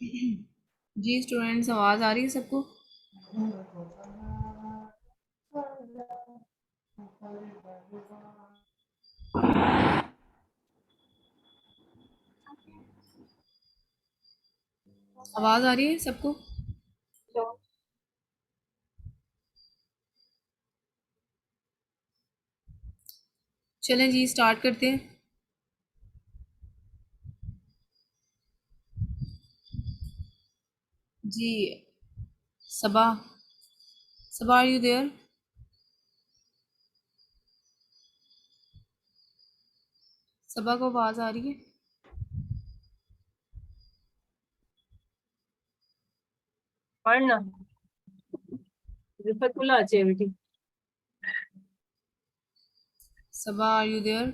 जी students, आवाज़ आ रही है सबको? आवाज़ आ रही है सबको? चलें जी, स्टार्ट करते हैं। जी, सबा, सबा आर यू देयर? सबा को आवाज़ आ रही है? पढ़ना रिफतुल्लाह अच्छी है बेटी। सबा आर यू देयर?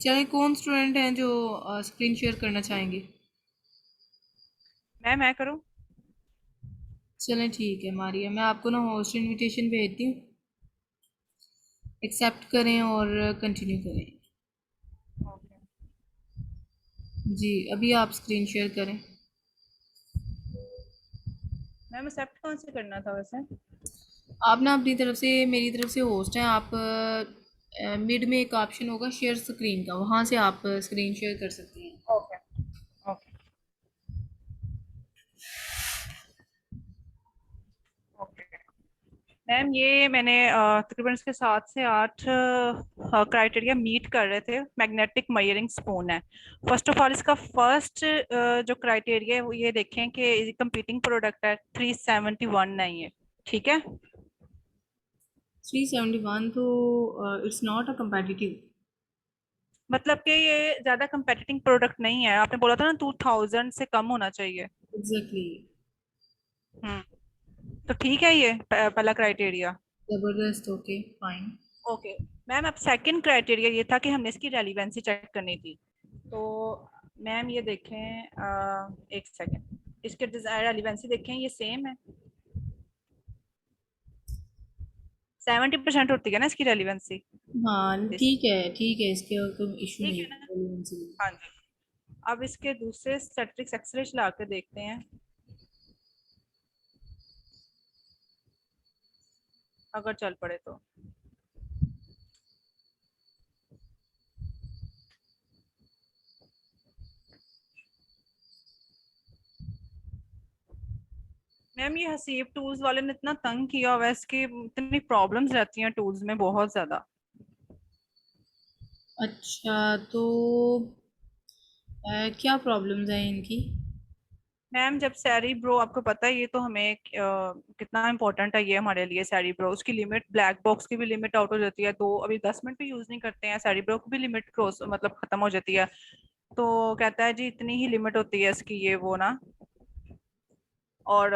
चलें, कौन स्टूडेंट हैं जो स्क्रीन शेयर करना चाहेंगे? मैं करूँ। चलें ठीक है मारिया, मैं आपको ना होस्ट इनविटेशन भेजती हूँ, एक्सेप्ट करें और कंटिन्यू करें। ओके जी, अभी आप स्क्रीन शेयर करें। मैम एक्सेप्ट कौन से करना था वैसे? आप ना अपनी तरफ से, मेरी तरफ से होस्ट हैं आप। मिड में एक ऑप्शन होगा शेयर स्क्रीन का, वहाँ से आप स्क्रीन शेयर कर सकते हैं। ओके ओके ओके मैम ये मैंने तकरीबन इसके 7 से 8 क्राइटेरिया मीट कर रहे थे। मैग्नेटिक मयरिंग स्पून है। फर्स्ट ऑफ ऑल इसका फर्स्ट जो क्राइटेरिया है वो ये देखें कि कंपीटिंग प्रोडक्ट है। 371 नहीं है, ठीक है। 371 तो इट्स नॉट अ कम्पेटिटिव। मतलब कि ये ज्यादा कंपेटिटिव प्रोडक्ट नहीं है। आपने बोला था ना 2000 से कम होना चाहिए। एग्जैक्टली। हम्म तो ठीक है ये पहला क्राइटेरिया। जबरदस्त, ओके फाइन। ओके मैम, अब सेकंड क्राइटेरिया ये था कि हमने इसकी रेलिवेंसी चेक करनी थी। तो मैम ये देखें, एक सेकंड, इसके रेलिवेंसी देखें, ये सेम है। 70% होती है ना इसकी रेलिवेंसी। हाँ ठीक है, इसके और कोई इशू ठीक नहीं है ना। है। हाँ जी। अब इसके दूसरे स्टैटिस्टिक्स एक्सरे चला के देखते हैं, अगर चल पड़े तो। मैम ये हसीब टूल्स वाले ने इतना तंग किया हुआ है, इसकी इतनी प्रॉब्लम्स रहती हैं टूल्स में बहुत ज्यादा। अच्छा, तो क्या प्रॉब्लम्स हैं इनकी? मैम जब सैरी ब्रो, आपको पता है ये तो हमें कितना इंपॉर्टेंट है ये हमारे लिए। सैरी ब्रो उसकी लिमिट, ब्लैक बॉक्स की भी लिमिट आउट हो जाती है, तो अभी 10 मिनट भी यूज नहीं करते हैं। सैरी ब्रो की भी लिमिट क्रॉस मतलब खत्म हो जाती है। तो कहता है जी इतनी ही लिमिट होती है इसकी, ये वो ना। और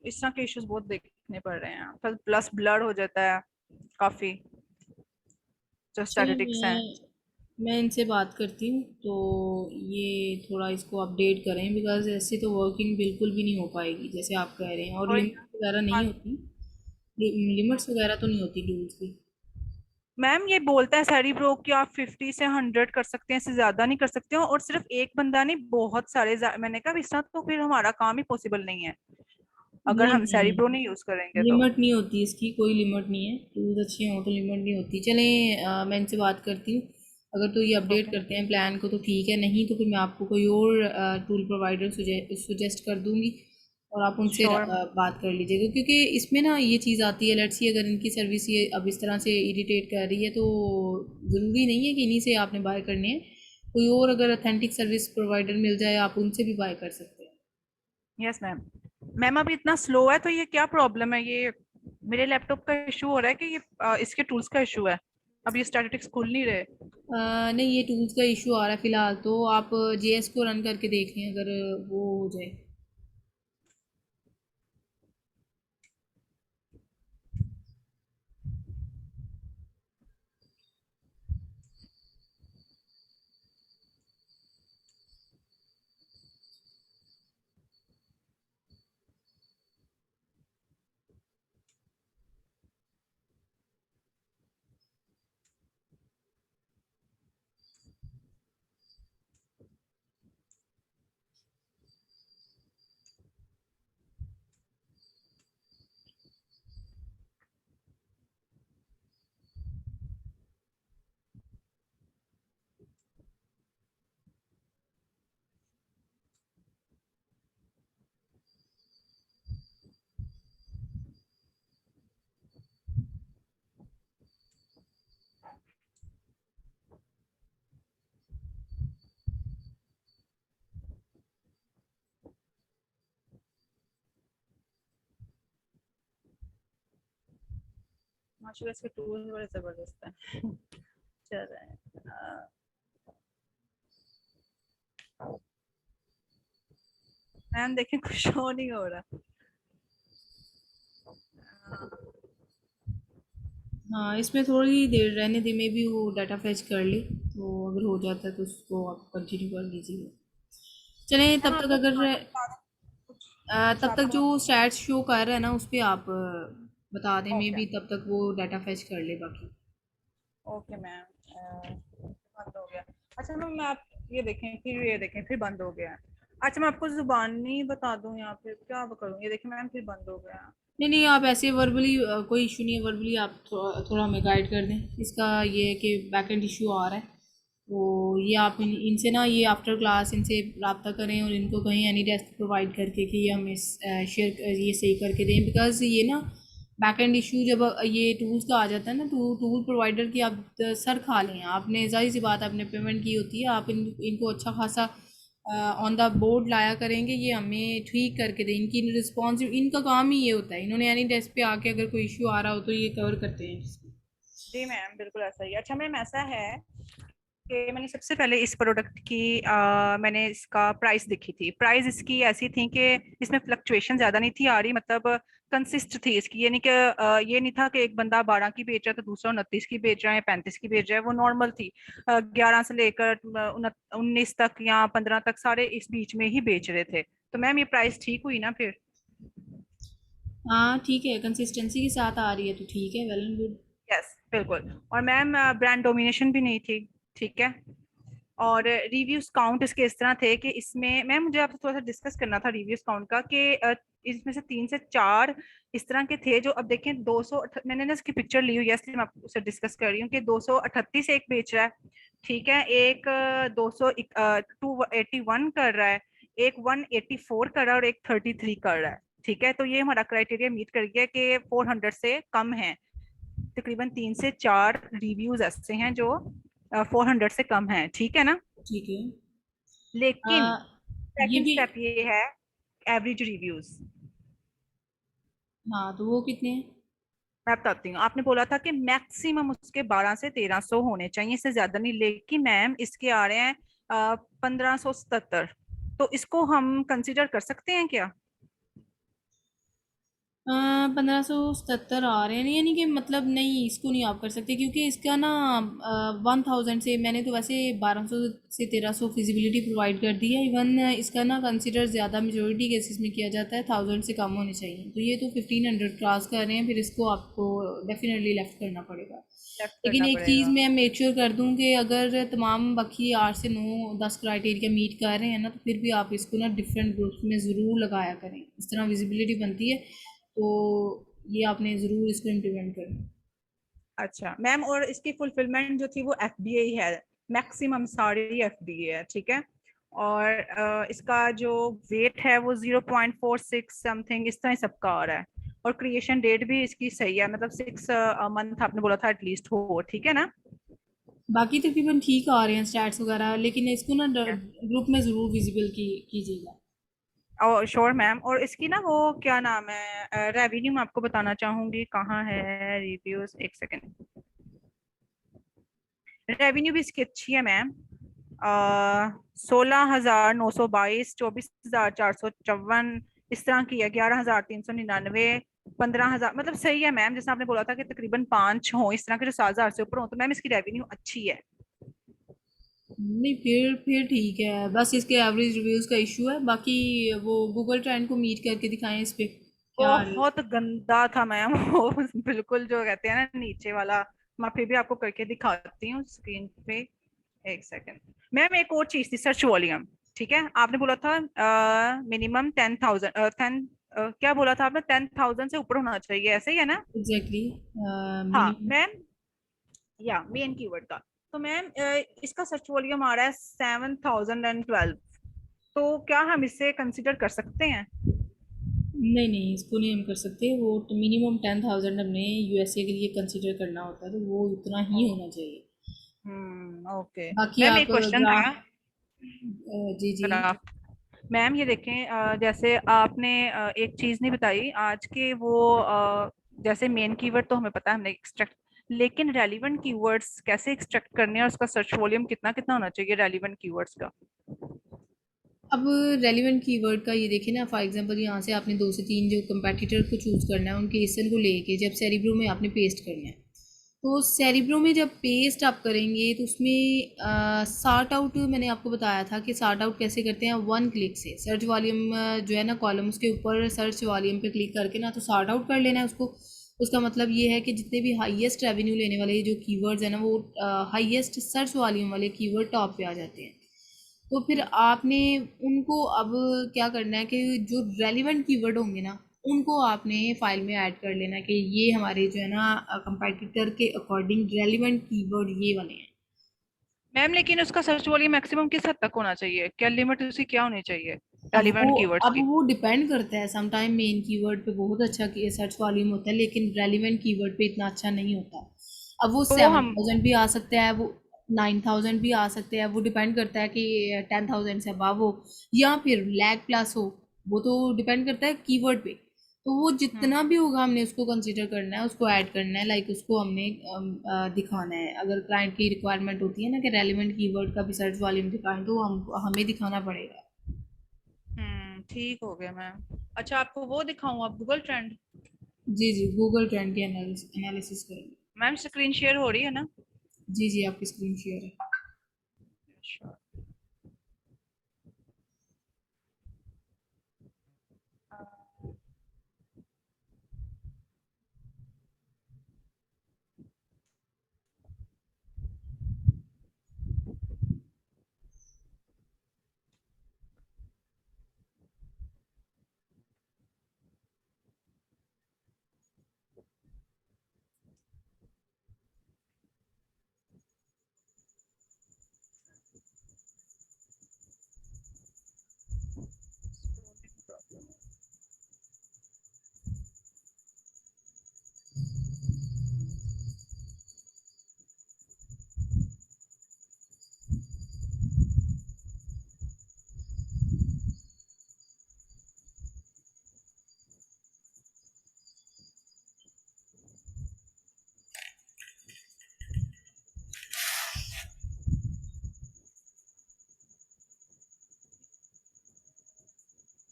इस तरह के इश्यूज बहुत देखने पड़ रहे हैं। प्लस ब्लर हो जाता है काफी, जो चलिए, स्टैटिस्टिक्स हैं। मैं इनसे बात करती हूँ, तो ये थोड़ा इसको अपडेट करें, बिकॉज ऐसे तो वर्किंग बिल्कुल भी नहीं हो पाएगी जैसे आप कह रहे हैं, और वही लिमिट ना। वगैरह हाँ नहीं जी। होती। लिमिट्स वगैरह तो नहीं होती टूल्स की। मैम ये बोलता है सैरी ब्रो कि आप 50 से 100 कर सकते हैं, इससे ज्यादा नहीं कर सकते हो। और सिर्फ एक बंदा नहीं, बहुत सारे मैंने कहा इस तरह तो फिर हमारा काम ही पॉसिबल नहीं है अगर नहीं हम नहीं सैरी ब्रो नहीं नहीं, यूज करेंगे तो। लिमिट नहीं होती इसकी, कोई लिमिट नहीं है। टूल्स अच्छे हों तो लिमिट नहीं होती। चलें, मैं इनसे बात करती हूँ। अगर तो ये अपडेट ओके करते हैं प्लान को तो ठीक है, नहीं तो फिर मैं आपको कोई और टूल प्रोवाइडर सुजेस्ट कर दूंगी, और आप उनसे श्योर। बात कर लीजिएगा, क्योंकि इसमें ना ये चीज़ आती है। लेट्स सी, अगर इनकी सर्विस ये अब इस तरह से इरिटेट कर रही है, तो ज़रूरी नहीं है कि इन्हीं से आपने बाय करनी है। कोई और अगर अथेंटिक सर्विस प्रोवाइडर मिल जाए, आप उनसे भी बाय कर सकते हैं। Yes ma'am. मैम अभी इतना स्लो है तो ये क्या प्रॉब्लम है? ये मेरे लैपटॉप का इशू हो रहा है कि ये इसके टूल्स का इशू है? अब ये स्टैटिस्टिक्स खुल नहीं रहे। नहीं, ये टूल्स का इशू आ रहा है फिलहाल, तो आप जेएस को रन करके देख लें, अगर वो हो जाए। माशाल्लाह इसके टूल्स बड़े जबरदस्त हैं। चल रहे हैं। मैम देखें कुछ शो नहीं हो रहा। हाँ, इसमें थोड़ी देर रहने दी, मे बी वो डाटा फैच कर ले, तो अगर हो जाता है तो उसको आप कंटिन्यू कर लीजिए। चलें मैम तब तक, आपको अगर दिखाना बता दें कुछ कुछ तब तक आपको। जो स्टैट्स शो कर रहा है ना उस पे आप बता दें, मे ओके बी तब तक वो डाटा फैच कर ले बाकी। Okay ma'am. बंद हो गया। अच्छा मैम मैं आप ये देखें फिर बंद हो गया। अच्छा मैं आपको जुबानी बता दूं या फिर क्या करूं, ये देखें मैम फिर बंद हो गया। नहीं नहीं, आप ऐसे वर्बली, कोई इशू नहीं है, वर्बली आप थोड़ा हमें गाइड कर दें। इसका ये है कि बैक एंड इशू आ रहा है, तो ये आप इनसे ना, ये आफ्टर क्लास इनसे रब्ता करें और इनको कहीं एनी डेस्क प्रोवाइड करके कि ये हमें शेयर ये सही करके दें। बिकॉज ये ना बैक एंड इशू जब ये टूल्स का आ जाता है ना, तो टूल प्रोवाइडर की आप सर खा लें। आपने जाहिर सी बात, आपने पेमेंट की होती है, आप इनको अच्छा खासा ऑन द बोर्ड लाया करेंगे, ये हमें ठीक करके दें। इनकी रिस्पॉन्सिव, इनका काम ही ये होता है, इन्होंने एनी डेस्क पे आके अगर कोई इशू आ रहा हो तो ये कवर करते हैं। जी मैम बिल्कुल ऐसा ही। अच्छा मैम ऐसा है कि मैंने सबसे पहले इस प्रोडक्ट की मैंने इसका प्राइस देखी थी। प्राइस इसकी ऐसी थी कि इसमें फ्लक्चुएशन ज्यादा नहीं थी आ रही, मतलब कंसिस्ट थी इसकी। ये नहीं कि ये नहीं था कि एक बंदा 12 की बेच रहा है तो दूसरा 29 की बेच रहा है या 35 की बेच रहा है। वो नॉर्मल थी। 11 से लेकर 19 तक या 15 तक सारे इस बीच में ही बेच रहे थे। तो मैम ये प्राइस ठीक हुई ना फिर? हाँ ठीक है, कंसिस्टेंसी के साथ आ रही है तो ठीक है, वेल एंड गुड। यस बिल्कुल। और मैम ब्रांड डोमिनेशन भी नहीं थी। ठीक है। और रिव्यूज काउंट इसके इस तरह थे कि इसमें मैम मुझे आपसे थोड़ा सा डिस्कस करना था रिव्यूज काउंट का कि इसमें से 3 से 4 इस तरह के थे जो, अब देखें 200, मैंने ना इसकी पिक्चर ली हुई है इसलिए मैं आपसे डिस्कस कर रही हूँ कि 238 एक बेच रहा है। ठीक है। एक 281 कर रहा है। एक 184 कर रहा है और एक 33 कर रहा है। ठीक है। तो ये हमारा क्राइटेरिया मीट कर गया कि 400 से कम है। तकरीबन 3 से 4 रिव्यूज ऐसे हैं जो 400 से कम है। ठीक है ना? ठीक है। लेकिन ये सेकंड भी, स्टेप ये है एवरेज रिव्यूज। हाँ तो वो कितने हैं? मैं बताती हूँ। आपने बोला था कि मैक्सिमम उसके 1200 से 1300 होने चाहिए, इससे ज्यादा नहीं। लेकिन मैम इसके आ रहे हैं 1577। तो इसको हम कंसिडर कर सकते हैं क्या? 1577 आ रहे हैं, यानी कि मतलब नहीं, इसको नहीं आप कर सकते क्योंकि इसका ना 1000 से, मैंने तो वैसे 1200 से 1300 फिजिबिलिटी प्रोवाइड कर दी है। इवन इसका ना कंसिडर ज़्यादा मेजोरिटी केसेस में किया जाता है 1000 से कम होने चाहिए, तो ये तो 1500 क्रॉस कर रहे हैं, फिर इसको आपको डेफिनेटली लेफ्ट करना पड़ेगा। लेफ्ट लेकिन करना एक चीज़ पड़ेगा। मैं मेक श्योर कर दूं कि अगर तमाम बाकी 8 से 9 10 क्राइटेरिया मीट कर रहे हैं ना, तो फिर भी आप इसको ना डिफरेंट ग्रुप्स में ज़रूर लगाया करें, इस तरह विजिबिलिटी बनती है। तो ये आपने ज़रूर इसको इम्प्लीमेंट करना। अच्छा मैम, और इसकी फुलफिलमेंट जो थी वो एफबीए है। मैक्सिमम सारी एफबीए है। ठीक है। और इसका जो वेट है वो 0.46 समथिंग इस तरह सबका आ रहा है। और क्रिएशन डेट भी इसकी सही है, मतलब 6 मंथ आपने बोला था एटलीस्ट हो। ठीक है ना? बाकी तकरीबन ठीक आ रहे हैं स्टैट्स वगैरह, लेकिन इसको ना ग्रुप में ज़रूर विजिबल कीजिएगा। और श्योर मैम। और इसकी ना वो क्या नाम है, रेवेन्यू मैं आपको बताना चाहूंगी कहाँ है रिव्यूज, एक सेकेंड। रेवेन्यू भी इसकी अच्छी है मैम। 16,922, 24,454 इस तरह की है। 11,399, 15,000, मतलब सही है मैम। जैसे आपने बोला था कि तकरीबन 5 हो इस तरह के जो 7,000 से ऊपर हो, तो मैम इसकी रेवेन्यू अच्छी है। नहीं, फिर ठीक है, बस इसके एवरेज रिव्यूज़ का इशू है। बाकी वो गूगल ट्रेंड को मीट करके दिखाएं इस पे क्या आ रहा है। बहुत गंदा था मैम वो बिल्कुल जो कहते हैं ना नीचे वाला। मैं फिर भी आपको करके दिखाती हूँ स्क्रीन पे। एक सेकेंड। मैम एक और चीज थी, सर्च वॉल्यूम। ठीक है। आपने बोला था मिनिमम 10,000, क्या बोला था आपने? 10,000 से ऊपर होना चाहिए, ऐसे ही है ना? एग्जैक्टली, हाँ मिनिमम। मैम। या मेन कीवर्ड का। तो मैम इसका सर्च वॉल्यूम आ रहा है 7,012। तो क्या हम इसे कंसिडर कर सकते हैं? नहीं नहीं, इसको नहीं हम कर सकते, वो तो मिनिमम 10,000 हमने यूएसए के लिए कंसिडर करना होता है, तो वो उतना ही होना चाहिए। ओके। बाकी मैम आप एक क्वेश्चन था। ग्राफ, जी जी। ग्राफ। मैम ये देखें, जैसे आपने एक चीज नहीं बताई आज के वो जैसे मेन कीवर्ड तो हमें पता है हमने एक्सट्रैक्ट, लेकिन रेलिवेंट कीवर्ड्स कैसे एक्सट्रैक्ट करने हैं और उसका सर्च वॉल्यूम कितना कितना होना चाहिए रेलिवेंट कीवर्ड्स का? अब रेलिवेंट कीवर्ड का ये देखिए ना, फॉर एग्जांपल यहाँ से आपने 2 से 3 जो कंपेटिटर को चूज़ करना है उनके एसएल को लेके जब सेरिब्रो में आपने पेस्ट करना है, तो सेरिब्रो में जब पेस्ट आप करेंगे तो उसमें सार्ट आउट मैंने आपको बताया था कि सार्ट आउट कैसे करते हैं, 1 क्लिक से सर्च वॉल्यूम जो है ना कॉलम्स के ऊपर सर्च वॉल्यूम पे क्लिक करके ना तो सार्ट आउट कर लेना है उसको। उसका मतलब ये है कि जितने भी हाईएस्ट रेवेन्यू लेने वाले जो कीवर्ड्स हैं ना वो हाईएस्ट सर्च वॉल्यूम वाले कीवर्ड टॉप पे आ जाते हैं। तो फिर आपने उनको अब क्या करना है कि जो रेलिवेंट कीवर्ड होंगे ना उनको आपने फाइल में ऐड कर लेना कि ये हमारे जो है ना कंपेटिटर के अकॉर्डिंग रेलिवेंट कीवर्ड ये वाले हैं। मैम लेकिन उसका सर्च वॉल्यूम मैक्सिमम किस हद तक होना चाहिए, क्या लिमिट उसकी क्या होनी चाहिए वो रेलिवेंट कीवर्ड्स अब की? वो डिपेंड करता है, सम टाइम मेन कीवर्ड पे बहुत अच्छा सर्च वॉल्यूम होता है लेकिन रेलिवेंट कीवर्ड पे इतना अच्छा नहीं होता। अब वो तो सेवन हम थाउजेंड भी आ सकता है, वो 9,000 भी आ सकते हैं, वो डिपेंड करता है कि 10,000 से अबव हो या फिर लैग प्लस हो। वो तो डिपेंड करता है कीवर्ड पे। तो वो जितना हम्म भी होगा हमने उसको कंसिडर करना है, उसको ऐड करना है, लाइक उसको हमने दिखाना है। अगर क्लाइंट की रिक्वायरमेंट होती है ना कि रेलिवेंट कीवर्ड का भी सर्च वॉल्यूम दिखाएं तो हम हमें दिखाना पड़ेगा। ठीक हो गया मैम। अच्छा आपको वो दिखाऊं, आप गूगल ट्रेंड? जी जी, गूगल ट्रेंड की एनालिसिस करेंगे। मैम स्क्रीन शेयर हो रही है ना? जी जी, आपकी स्क्रीन शेयर है। अच्छा।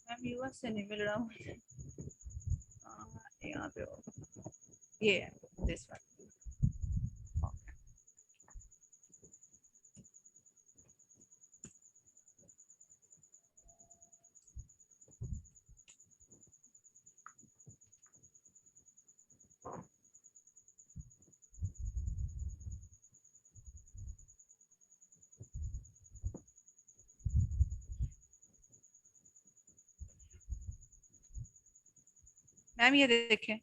मैम यूएस से नहीं मिल रहा मुझे। यहाँ पे ये है, दिस वन। मैम ये देखें।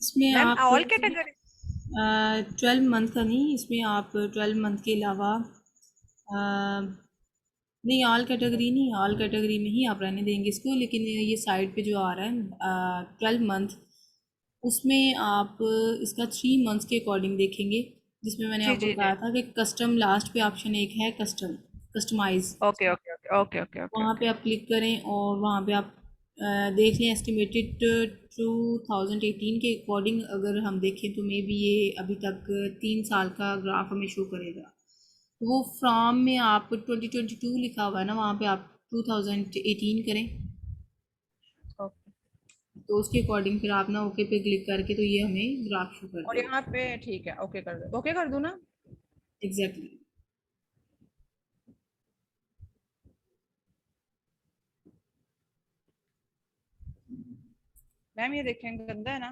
इसमें मैम आप ऑल कैटेगरी। 12 मंथ का नहीं, इसमें आप 12 मंथ के अलावा नहीं, ऑल कैटेगरी नहीं, ऑल कैटेगरी में ही आप रहने देंगे इसको, लेकिन ये साइड पे जो आ रहा है 12 मंथ, उसमें आप इसका 3 मंथ्स के अकॉर्डिंग देखेंगे, जिसमें मैंने जी आपको जी जी। बताया था कि कस्टम लास्ट पे ऑप्शन एक है, customise. Okay okay okay okay okay okay वहाँ ओके। पे आप क्लिक करें और वहाँ पे आप देख लें एस्टिमेटेड 2018 के अकॉर्डिंग। अगर हम देखें तो मे बी ये अभी तक 3 साल का ग्राफ हमें शो करेगा। तो वो फ्रॉम में आप 2022 लिखा हुआ है ना, वहाँ पे आप 2018 करें ओके। तो उसके अकॉर्डिंग फिर आप ना ओके पे क्लिक करके तो ये हमें ग्राफ शो कर और देगा। यहाँ पे ठीक है, ओके कर दो, ओके कर दूँ ना? एग्जैक्टली। मैम ये देखें गंदा है ना?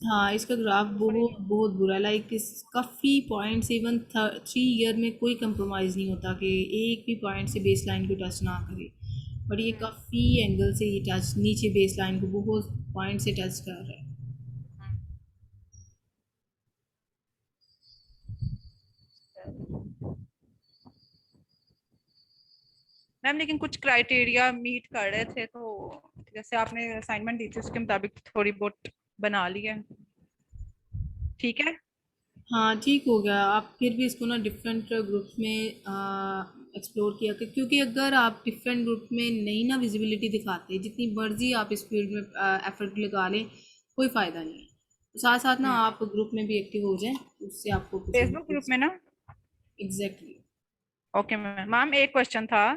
हाँ, इसका ग्राफ ऊपर ही बहुत नहीं। बहुत बुरा, लाइक इस काफ़ी पॉइंट्स, इवन 3 ईयर में कोई कंप्रोमाइज़ नहीं होता कि एक भी पॉइंट से बेस लाइन को टच ना करे। बट ये हम्म, काफ़ी एंगल से ये टच नीचे बेस लाइन को बहुत पॉइंट से टच कर रहा है। मैम लेकिन कुछ क्राइटेरिया मीट कर रहे थे तो जैसे आपने असाइनमेंट दी थी उसके मुताबिक थोड़ी बहुत बना ली है। ठीक है। हाँ ठीक हो गया, आप फिर भी इसको ना डिफरेंट ग्रुप्स में एक्सप्लोर किया कि क्योंकि अगर आप डिफरेंट ग्रुप में नहीं ना विजिबिलिटी दिखाते, जितनी मर्जी आप इस फील्ड में एफर्ट लगा लें, कोई फ़ायदा नहीं है। तो साथ साथ ना आप ग्रुप में भी एक्टिव हो जाएं, उससे आपको फेसबुक ग्रुप अपॉर्चुनिटीज। में ना। एग्जैक्टली। ओके मैम, मैम एक क्वेश्टन था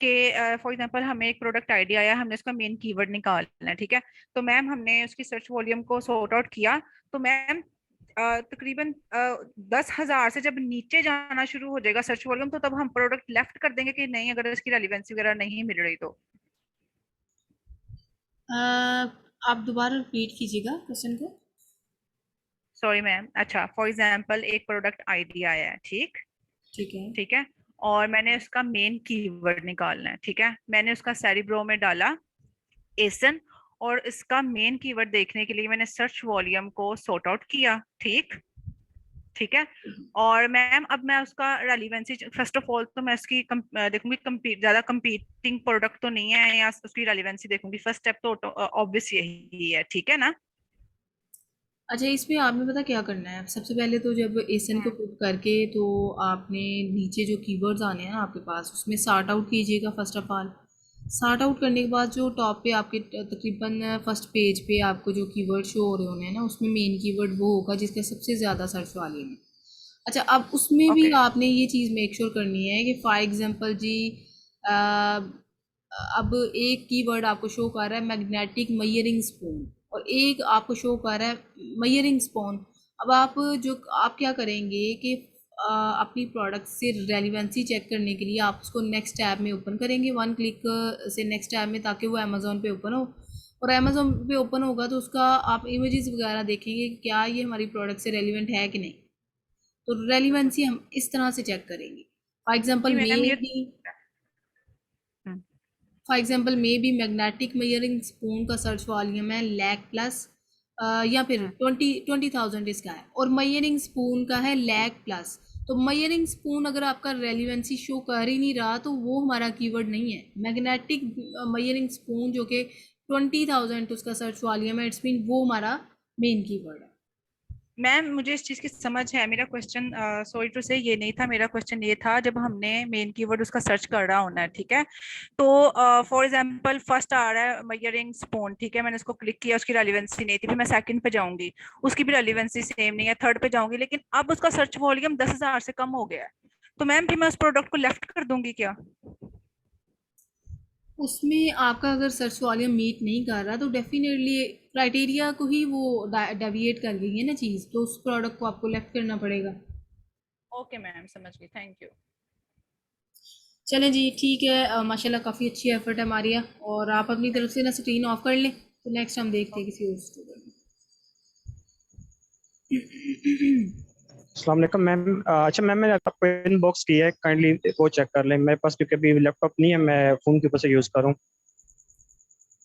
कि फॉर एग्जांपल हमें एक प्रोडक्ट आइडिया आया, हमने उसका मेन कीवर्ड निकालना है, ठीक है। तो मैम हमने उसकी सर्च वॉल्यूम को सॉर्ट आउट किया। तो मैम तकरीबन 10,000 से जब नीचे जाना शुरू हो जाएगा सर्च वॉल्यूम, तो तब हम प्रोडक्ट लेफ्ट कर देंगे कि नहीं, अगर इसकी रेलिवेंसी वगैरह नहीं मिल रही तो? आप दोबारा रिपीट कीजिएगा क्वेश्चन को। Sorry ma'am. अच्छा, फॉर एग्जांपल एक प्रोडक्ट आइडिया आया है, ठीक, ठीक है। ठीक है। और मैंने उसका मेन कीवर्ड निकालना है, ठीक है। मैंने उसका सेरिब्रो में डाला एसन, और इसका मेन कीवर्ड देखने के लिए मैंने सर्च वॉल्यूम को सॉर्ट आउट किया, ठीक, ठीक है। और मैम अब मैं उसका रेलिवेंसी, फर्स्ट ऑफ ऑल तो मैं उसकी देखूंगी compete ज्यादा कंपीटिंग प्रोडक्ट तो नहीं है, या उसकी रेलिवेंसी देखूंगी। फर्स्ट स्टेप तो ऑब्वियस यही है, ठीक है ना? अच्छा, इसमें आपने पता क्या करना है, सबसे पहले तो जब एसन को हम्म। पिक करके तो आपने नीचे जो कीवर्ड्स आने हैं ना आपके पास, उसमें सार्ट आउट कीजिएगा first of all. Sort out करने के बाद जो टॉप पे आपके तकरीबन फर्स्ट पेज पे आपको जो कीवर्ड शो हो रहे होने हैं ना, उसमें मेन कीवर्ड वो होगा जिसका सबसे ज़्यादा सर्च वाले में। अच्छा, अब उसमें भी ओके। आपने ये चीज़ मेक श्योर करनी है कि फॉर एग्जांपल जी, अ, अब एक कीवर्ड आपको शो कर रहा है मैग्नेटिक मयरिंग स्पून, और एक आपको शो कर रहा है मयरिंग स्पून। अब आप क्या करेंगे कि अपनी प्रोडक्ट से रेलिवेंसी चेक करने के लिए आप उसको नेक्स्ट टैब में ओपन करेंगे, वन क्लिक से नेक्स्ट टैब में, ताकि वो अमेज़ोन पे ओपन हो। और अमेज़ोन पे ओपन होगा तो उसका आप इमेजेस वगैरह देखेंगे कि क्या ये हमारी प्रोडक्ट से रेलिवेंट है कि नहीं। तो रेलिवेंसी हम इस तरह से चेक करेंगे। For example G may ma'am, ये B hmm, for example may be magnetic measuring spoon का सर्च वॉल्यूम है लैक प्लस, या फिर हम्म। 20,000 इसका है, और मयरिंग स्पून का है लैक प्लस। तो मयरिंग स्पून अगर आपका रेलिवेंसी शो कर ही नहीं रहा तो वो हमारा कीवर्ड नहीं है। मैग्नेटिक मयरिंग स्पून जो कि 20,000 उसका सर्च वॉल्यूम है, इट्स मीन वो हमारा मेन कीवर्ड है। मैम मुझे इस चीज की समझ है। मेरा क्वेश्चन सॉरी टू से ये नहीं था। मेरा क्वेश्चन ये था, जब हमने मेन कीवर्ड उसका सर्च कर रहा होना है, ठीक है। तो फॉर एग्जांपल फर्स्ट आ रहा है मयरिंग स्पून, ठीक है। मैंने उसको क्लिक किया, उसकी रेलिवेंसी नहीं थी। फिर मैं सेकंड पे जाऊंगी, उसकी भी रेलिवेंसी सेम नहीं है। थर्ड पे जाऊंगी, लेकिन अब उसका सर्च वॉल्यूम 10,000 से कम हो गया है। तो मैम फिर मैं उस प्रोडक्ट को लेफ्ट कर दूंगी क्या? उसमें आपका अगर सर्च वॉल्यूम मीट नहीं कर रहा तो डेफिनेटली क्राइटेरिया को ही वो डेविएट कर गई है ना चीज़, तो उस प्रोडक्ट को आपको लेफ्ट करना पड़ेगा। ओके मैम, समझ गई, थैंक यू। चलें जी, ठीक है। माशाल्लाह काफ़ी अच्छी एफर्ट है मारिया, और आप अपनी तरफ से ना स्क्रीन ऑफ कर लें, तो नेक्स्ट हम देखते हैं किसी और स्टूडेंट में। अस्सलाम वालेकुम मैम। अच्छा मैम, मैंने आपको इनबॉक्स किया है, काइंडली वो चेक कर लें मेरे पास, क्योंकि अभी लैपटॉप नहीं है, मैं फ़ोन के ऊपर से यूज़ करूँ।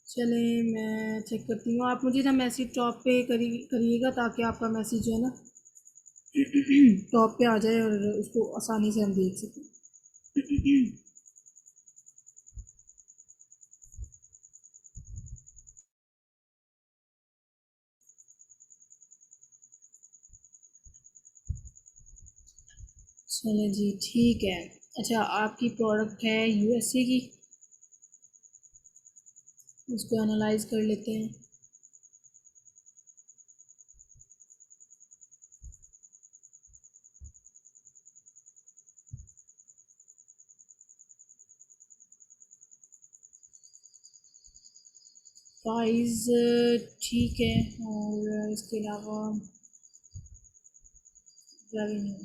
चलें मैं चेक करती हूँ, आप मुझे ना मैसेज टॉप पे करिएगा ताकि आपका मैसेज जो है ना टॉप पे आ जाए और उसको आसानी से हम देख सकें। चलें जी, ठीक है। अच्छा, आपकी प्रोडक्ट है यूएसए की, उसको एनालाइज कर लेते हैं। प्राइस ठीक है, और इसके अलावा रेवेन्यू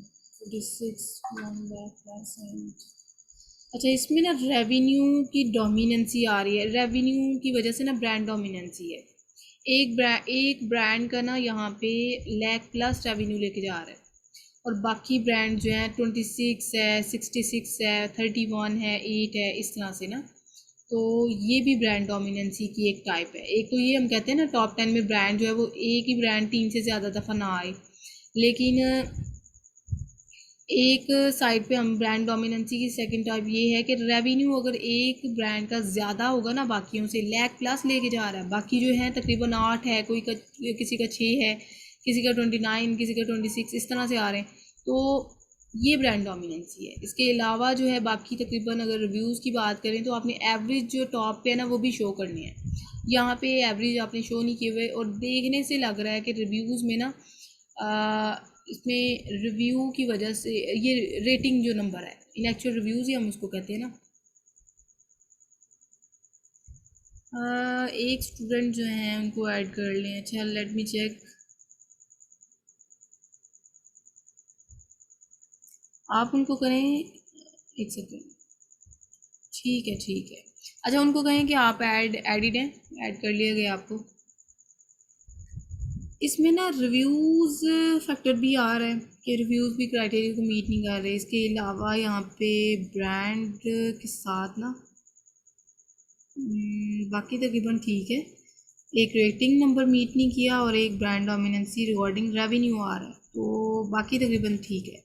46%। अच्छा, इसमें ना रेवेन्यू की डोमिनेंसी आ रही है, रेवेन्यू की वजह से ना ब्रांड डोमिनेंसी है। एक ब्रांड का ना यहाँ पे लैक प्लस रेवेन्यू लेके जा रहा है, और बाकी ब्रांड जो है 26 है, 66 है, 31 है, 8 है, इस तरह से ना। तो ये भी ब्रांड डोमिनेंसी की एक टाइप है। एक तो ये हम कहते हैं ना टॉप 10 में ब्रांड जो है वो एक ही ब्रांड 3 से ज़्यादा दफ़ा ना आए, लेकिन एक साइड पे हम ब्रांड डोमिनेंसी की सेकंड टाइप ये है कि रेवेन्यू अगर एक ब्रांड का ज़्यादा होगा ना बाकियों से, लैक प्लस लेके जा रहा है, बाकी जो है तकरीबन 8 है, किसी का 6 है, किसी का 29, किसी का 26, इस तरह से आ रहे हैं। तो ये ब्रांड डोमिनेंसी है। इसके अलावा जो है बाकी तकरीबन अगर रिव्यूज़ की बात करें तो आपने एवरेज जो टॉप पे है ना वो भी शो करने हैं। यहाँ पे एवरेज आपने शो नहीं किए हुए, और देखने से लग रहा है कि रिव्यूज़ में ना इसमें रिव्यू की वजह से ये रेटिंग जो नंबर है, इन एक्चुअल रिव्यूज़ ही हम उसको कहते हैं ना। एक स्टूडेंट जो हैं उनको ऐड कर लें। अच्छा, लेट मी चेक। आप उनको करें, एक सेकेंड। ठीक है, ठीक है। अच्छा, उनको कहें कि आप एडिड हैं, ऐड कर लिया गया आपको। इसमें ना रिव्यूज़ फैक्टर भी आ रहा है कि रिव्यूज़ भी क्राइटेरिया को मीट नहीं कर रहे। इसके अलावा यहाँ पे ब्रांड के साथ ना बाकी तकरीबन ठीक है। एक रेटिंग नंबर मीट नहीं किया और एक ब्रांड डोमिनेंसी रिगार्डिंग रेवेन्यू आ रहा है, तो बाकी तकरीबन ठीक है।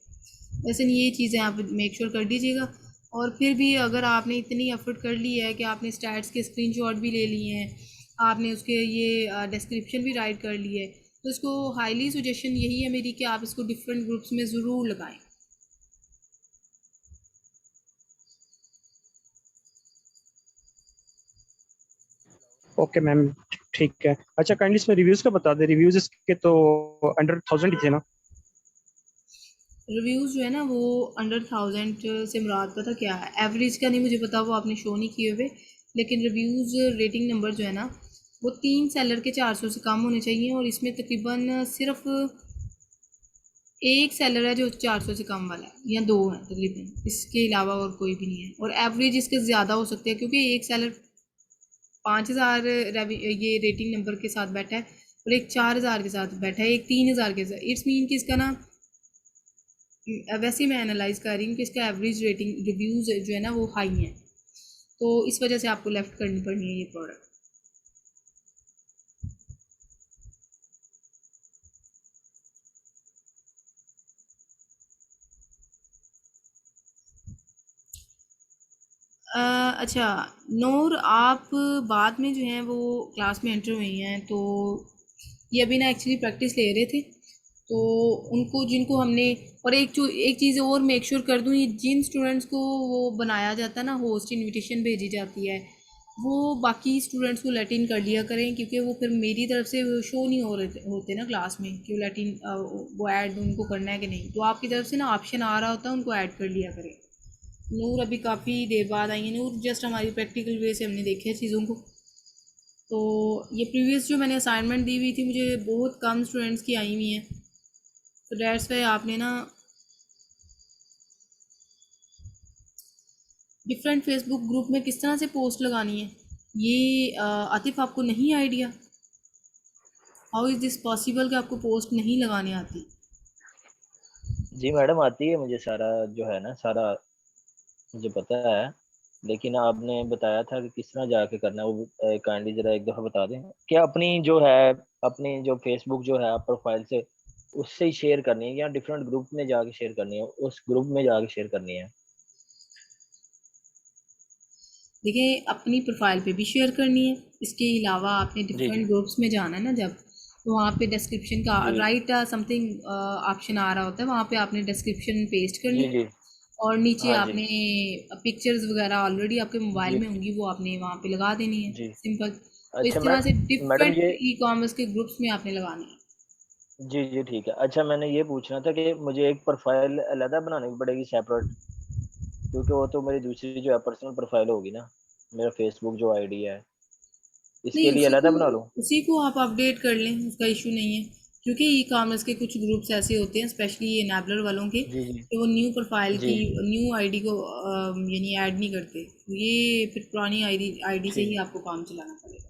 वैसे ये चीज़ें आप मेक श्योर कर दीजिएगा। और फिर भी अगर आपने इतनी एफर्ट कर ली है कि आपने स्टैट्स के स्क्रीनशॉट भी ले लिए हैं, आपने उसके ये डिस्क्रिप्शन भी राइट कर ली है, तो इसको हाईली सजेशन यही है मेरी कि आप इसको डिफरेंट ग्रुप्स में ज़रूर लगाएं। ओके मैम, ठीक है। अच्छा काइंडली इसमें रिव्यूज़ का बता दें। रिव्यूज़ इसके तो अंडर 1000 ही थे ना? रिव्यूज़ जो है ना वो अंडर 1000 से मुराद पता क्या है, एवरेज का नहीं मुझे पता, वो आपने शो नहीं किए हुए। लेकिन रिव्यूज़ रेटिंग नंबर जो है ना वो 3 सेलर के 400 से कम होने चाहिए, और इसमें तकरीबन सिर्फ एक सेलर है जो 400 से कम वाला है, या दो हैं तकरीबन, इसके अलावा और कोई भी नहीं है। और एवरेज इसके ज़्यादा हो सकते हैं क्योंकि एक सेलर 5000 ये रेटिंग नंबर के साथ बैठा है, और एक 4000 के साथ बैठा है, एक 3000 के साथ। इट्स मीन कि इसका ना वैसे ही मैं एनालाइज कर रही हूँ कि इसका एवरेज रेटिंग रिव्यूज़ जो है ना वो हाई हैं, तो इस वजह से आपको लेफ़्ट करनी पड़नी है ये प्रोडक्ट। अच्छा नूर, आप बाद में जो हैं वो क्लास में एंटर हुई हैं, तो ये अभी ना एक्चुअली प्रैक्टिस ले रहे थे, तो उनको जिनको हमने, और एक चीज़ और मेक श्योर कर दूँ, ये जिन स्टूडेंट्स को वो बनाया जाता है ना, होस्ट इनविटेशन भेजी जाती है, वो बाकी स्टूडेंट्स को लेटिन कर लिया करें, क्योंकि वो फिर मेरी तरफ से शो नहीं हो रहे होते ना क्लास में कि वो लेटिन वो ऐड उनको करना है कि नहीं, तो आपकी तरफ से ना ऑप्शन आ रहा होता है, उनको ऐड कर लिया करें। नूर अभी काफ़ी देर बाद आई है। नूर जस्ट हमारी प्रैक्टिकल वे से हमने देखा है चीज़ों को, तो ये प्रीवियस जो मैंने असाइनमेंट दी हुई थी मुझे बहुत कम स्टूडेंट्स की आई हुई हैं, तो डेट्स वाई आपने ना डिफरेंट फेसबुक ग्रुप में किस तरह से पोस्ट लगानी है, ये आतिफ आपको नहीं idea? How is this possible कि आपको पोस्ट नहीं लगाने आती? जी मैडम, आती है मुझे सारा, जो है ना सारा मुझे पता है। लेकिन आपने बताया था कि किस तरह जाके करना है, वो काइंडली जरा एक दफ़ा बता दें। क्या अपनी जो है, अपनी जो फेसबुक जो है प्रोफाइल से उससे ही शेयर करनी है, या डिफरेंट ग्रुप में जाके शेयर करनी है, उस ग्रुप में जाके शेयर करनी है? देखिए अपनी प्रोफाइल पे भी शेयर करनी है, इसके अलावा आपने जी जी डिफरेंट ग्रुप्स में जाना है ना जब, तो वहाँ पे डिस्क्रिप्शन का जी राइट समथिंग ऑप्शन आ रहा होता है, वहाँ पे आपने डिस्क्रिप्शन पेस्ट करनी जी है, जी। और नीचे हाँ जी। आपने पिक्चर्स वगैरह ऑलरेडी आपके मोबाइल जी में होंगी, वो आपने वहाँ पे लगा देनी है, जी। सिंपल। तो अच्छा इस तरह से मैडम डिफरेंट ये, ई कॉमर्स के ग्रुप्स में आपने लगानी है। जी जी ठीक है। अच्छा मैंने ये पूछना था कि मुझे एक प्रोफाइल अलग बनानी पड़ेगी सेपरेट, क्योंकि वो तो मेरी दूसरी जो है पर्सनल प्रोफाइल होगी ना, मेरा फेसबुक जो आईडी है, नहीं, इसके लिए अलग बना लूँ? उसी को आप अपडेट कर लें, उसका इशू नहीं है, क्योंकि ई कॉमर्स के कुछ ग्रुप्स ऐसे होते हैं स्पेशली ये एनेबलर वालों के, जी जी कि वो न्यू प्रोफाइल जी। की न्यू आईडी को यानी ऐड नहीं करते, ये फिर पुरानी आईडी से ही ठीक। आपको काम चलाना पड़ेगा।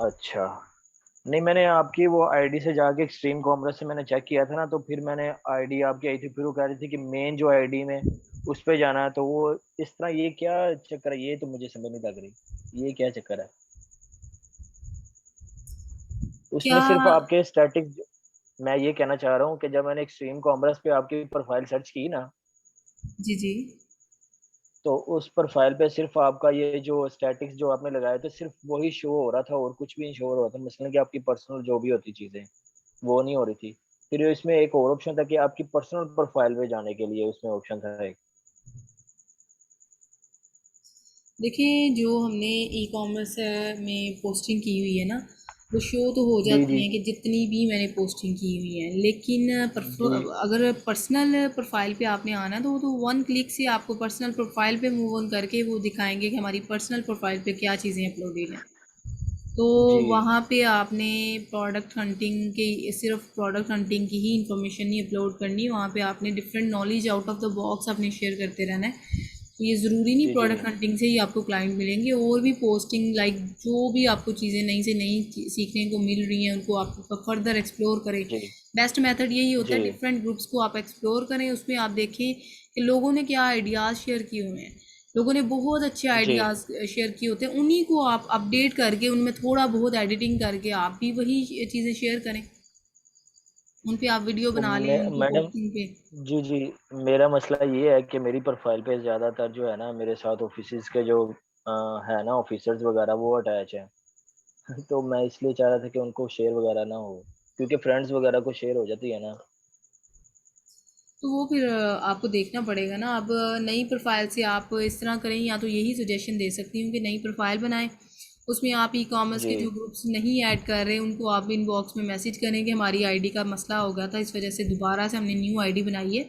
अच्छा। नहीं, मैंने आपकी वो आईडी से जाके एक्सट्रीम कॉमर्स से मैंने चेक किया था ना, तो फिर मैंने आईडी आपकी आई थी, फिर वो कह रही थी कि मेन जो आईडी में उस पे जाना है, तो वो इस तरह, ये क्या चक्कर है? ये तो मुझे समझ नहीं लग रही, ये क्या चक्कर है? क्या? उसमें सिर्फ आपके स्टैटिक, मैं ये कहना चाह रहा हूँ कि जब मैंने एक्सट्रीम कॉमर्स पे आपकी प्रोफाइल सर्च की ना, जी जी। तो उस प्रोफाइल पे सिर्फ आपका ये जो स्टैटिक्स जो आपने लगाया था, सिर्फ वही शो हो रहा था, और कुछ भी नहीं शो हो रहा था। मसलन कि आपकी पर्सनल जो भी होती चीजें वो नहीं हो रही थी। फिर इसमें एक और ऑप्शन था कि आपकी पर्सनल प्रोफाइल पे जाने के लिए उसमें ऑप्शन था एक। देखिए जो हमने ई कॉमर्स में पोस्टिंग की हुई है ना, वो शो तो हो जी जाती जी हैं कि जितनी भी मैंने पोस्टिंग की हुई है, लेकिन जी अगर पर्सनल प्रोफाइल पे आपने आना है तो वो तो वन क्लिक से आपको पर्सनल प्रोफाइल पे मूव ऑन करके वो दिखाएंगे कि हमारी पर्सनल प्रोफाइल पे क्या चीज़ें अपलोडेड हैं। तो जी वहाँ पे आपने प्रोडक्ट हंटिंग के सिर्फ प्रोडक्ट हंटिंग की ही इंफॉर्मेशन नहीं अपलोड करनी, वहाँ पे आपने different knowledge out of the box अपने शेयर करते रहना है। तो ये ज़रूरी नहीं जी जी प्रोडक्ट हंटिंग से ही आपको क्लाइंट मिलेंगे, और भी पोस्टिंग लाइक जो भी आपको चीज़ें नई से नई सीखने को मिल रही हैं उनको आप फर्दर एक्सप्लोर करें। जी बेस्ट मेथड यही होता जी है, डिफरेंट ग्रुप्स को आप एक्सप्लोर करें, उसमें आप देखें कि लोगों ने क्या आइडियाज़ शेयर किए हुए हैं। लोगों ने बहुत अच्छे जी आइडियाज़ शेयर किए होते हैं, उन्हीं को आप अपडेट करके उनमें थोड़ा बहुत एडिटिंग करके आप भी वही चीज़ें शेयर करें, उन पे आप वीडियो तो बना लें उनकी मैडम, पोस्टिंग पे। जी जी, मेरा मसला ये है कि मेरी प्रोफाइल पे ज़्यादातर जो है ना मेरे साथ ऑफिसेज़ के जो है ना ऑफिसर्स वगैरह वो अटैच हैं। तो मैं इसलिए चाह रहा था कि उनको शेयर वगैरह ना हो, क्योंकि फ्रेंड्स वगैरह को शेयर हो जाती है ना। तो वो फिर आपको देखना पड़ेगा ना। अब नई प्रोफाइल से आप इस तरह करें, या तो यही सजेशन दे सकती हूँ कि नई प्रोफाइल बनाएं, उसमें आप ई कॉमर्स जी के जो ग्रुप्स नहीं ऐड कर रहे उनको आप इनबॉक्स में मैसेज करें कि हमारी आईडी का मसला हो गया था, इस वजह से दोबारा से हमने न्यू आईडी बनाई है।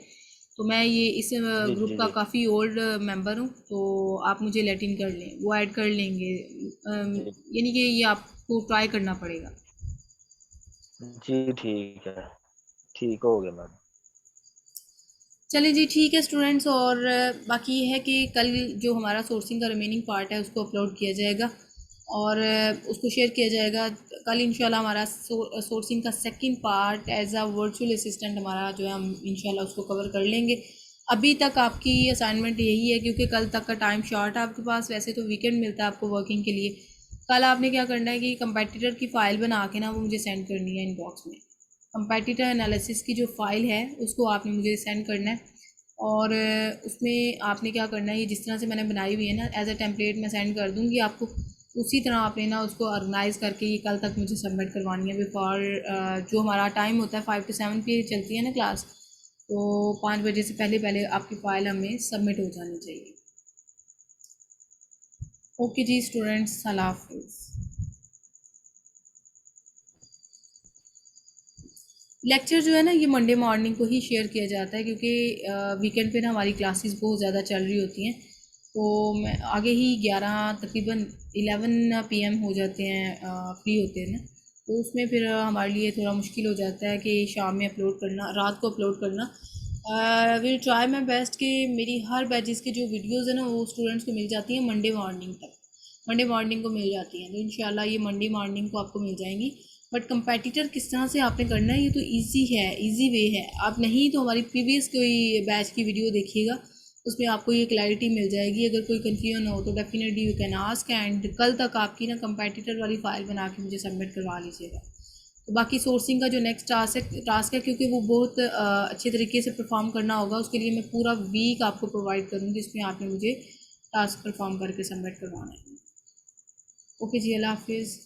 तो मैं ये इस जी ग्रुप जी का जी काफ़ी ओल्ड मेंबर हूँ, तो आप मुझे लेट इन कर लें, वो ऐड कर लेंगे। जी यानी कि ये आपको ट्राई करना पड़ेगा। जी, ठीक है, ठीक हो गया मैम। चलिए जी, ठीक है स्टूडेंट्स। और बाकी ये है कि कल जो हमारा सोर्सिंग का रिमेनिंग पार्ट है उसको अपलोड किया जाएगा, और उसको शेयर किया जाएगा। कल इंशाल्लाह हमारा सोर्सिंग का second part as a virtual assistant हमारा जो है, हम इंशाल्लाह उसको कवर कर लेंगे। अभी तक आपकी असाइनमेंट यही है, क्योंकि कल तक का टाइम शॉर्ट है आपके पास, वैसे तो वीकेंड मिलता है आपको वर्किंग के लिए। कल आपने क्या करना है कि कंपेटिटर की फ़ाइल बना के ना वो मुझे सेंड करनी है इनबॉक्स में। कंपेटिटर एनालिसिस की जो फ़ाइल है उसको आपने मुझे सेंड करना है, और उसमें आपने क्या करना है, ये जिस तरह से मैंने बनाई हुई है ना एज अ टेम्पलेट मैं सेंड कर दूँगी आपको, उसी तरह आपने ना उसको ऑर्गेनाइज़ करके ये कल तक मुझे सबमिट करवानी है बिफोर जो हमारा टाइम होता है 5 to 7 पे चलती है ना क्लास, तो 5 बजे से पहले पहले आपकी फ़ाइल हमें सबमिट हो जानी चाहिए। ओके जी स्टूडेंट्स, अल्लाह हाफिज़। लेक्चर जो है ना ये मंडे मॉर्निंग को ही शेयर किया जाता है, क्योंकि वीकेंड पे ना हमारी क्लासेस बहुत ज़्यादा चल रही होती हैं, तो मैं आगे ही 11 तकरीबन 11 PM हो जाते हैं, फ्री होते हैं ना, तो उसमें फिर हमारे लिए थोड़ा मुश्किल हो जाता है कि शाम में अपलोड करना, रात को अपलोड करना। विल ट्राई माई बेस्ट कि मेरी हर बैचेस की जो वीडियोज़ है ना वो स्टूडेंट्स को मिल जाती हैं मंडे मॉर्निंग तक, मंडे मॉर्निंग को मिल जाती हैं, तो इंशाल्लाह ये मंडे मॉर्निंग को आपको मिल जाएंगी। बट कंपेटिटर किस तरह से आपने करना है ये तो इजी है, इजी वे है। आप नहीं तो हमारी प्रीवियस कोई बैच की वीडियो देखिएगा, उसमें आपको ये क्लैरिटी मिल जाएगी। अगर कोई कन्फ्यूजन हो तो definitely you can ask, and कल तक आपकी ना कंपेटिटर वाली फ़ाइल बना के मुझे सबमिट करवा लीजिएगा। तो बाकी सोर्सिंग का जो नेक्स्ट टास्क है, क्योंकि वो बहुत अच्छे तरीके से परफॉर्म करना होगा, उसके लिए मैं पूरा वीक आपको प्रोवाइड करूँगी, जिसमें आपने मुझे टास्क परफॉर्म करके सबमिट करवाना है। ओके जी, अल्लाह हाफिज़।